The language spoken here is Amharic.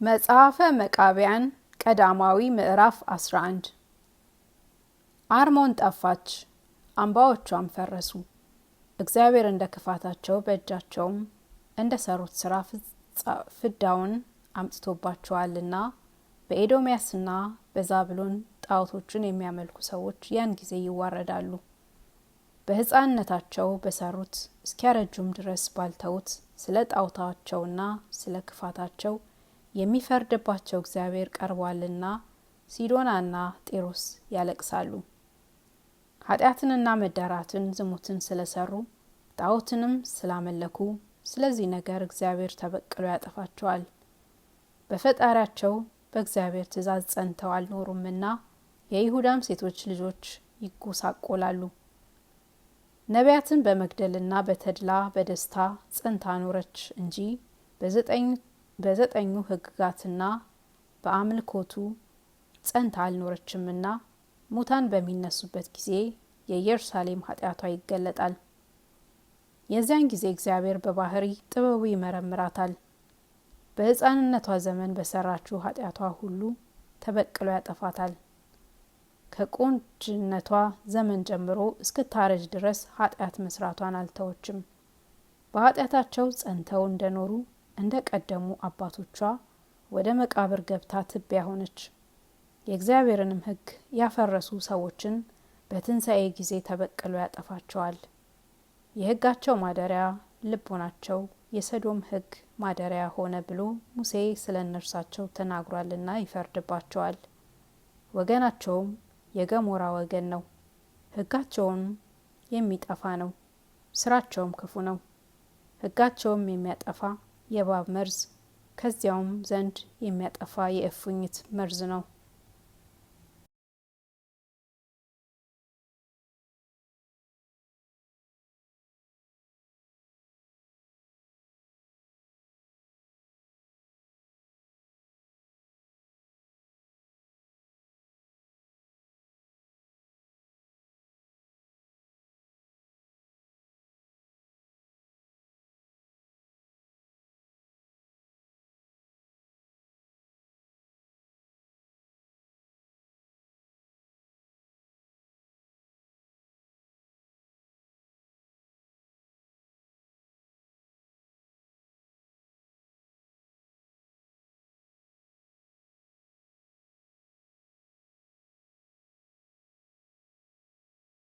መጽሐፈ መቃብያን ቀዳማዊ ምዕራፍ 11 አርሞን ጠፋች፣ አምባዎቿም ፈረሱ። እግዚአብሔር እንደ ክፋታቸው በእጃቸውም እንደ ሰሩት ስራ ፍዳውን አምጥቶባቸዋልና በኤዶምያስና በዛብሎን ጣዖቶችን የሚያመልኩ ሰዎች ያን ጊዜ ይዋረዳሉ። በሕፃንነታቸው በሰሩት እስኪያረጁም ድረስ ባልተውት ስለ ጣዖታቸውና ስለ ክፋታቸው የሚፈርድባቸው እግዚአብሔር ቀርቧልና ሲዶናና ጢሮስ ያለቅሳሉ። ኃጢአትንና መዳራትን ዝሙትን ስለሰሩ ጣዖትንም ስላመለኩ ስለዚህ ነገር እግዚአብሔር ተበቅሎ ያጠፋቸዋል። በፈጣሪያቸው በእግዚአብሔር ትእዛዝ ጸንተው አልኖሩምና የይሁዳም ሴቶች ልጆች ይጎሳቆላሉ። ነቢያትን በመግደልና በተድላ በደስታ ጸንታ ኖረች እንጂ በዘጠኙ ሕግጋትና በአምልኮቱ ጸንታ አልኖረችምና ሙታን በሚነሱበት ጊዜ የኢየሩሳሌም ኃጢአቷ ይገለጣል። የዚያን ጊዜ እግዚአብሔር በባህሪ ጥበቡ ይመረምራታል። በሕፃንነቷ ዘመን በሰራችው ኃጢአቷ ሁሉ ተበቅሎ ያጠፋታል። ከቁንጅነቷ ዘመን ጀምሮ እስክታረጅ ድረስ ኃጢአት መስራቷን አልተወችም። በኃጢአታቸው ጸንተው እንደኖሩ እንደ ቀደሙ አባቶቿ ወደ መቃብር ገብታ ትቢያ ሆነች። የእግዚአብሔርንም ሕግ ያፈረሱ ሰዎችን በትንሣኤ ጊዜ ተበቅሎ ያጠፋቸዋል። የሕጋቸው ማደሪያ ልቦናቸው የሰዶም ሕግ ማደሪያ ሆነ ብሎ ሙሴ ስለ እነርሳቸው ተናግሯልና ይፈርድባቸዋል። ወገናቸውም የገሞራ ወገን ነው። ሕጋቸውም የሚጠፋ ነው፣ ስራቸውም ክፉ ነው። ሕጋቸውም የሚያጠፋ የእባብ መርዝ ከዚያውም ዘንድ የሚያጠፋ የእፉኝት መርዝ ነው።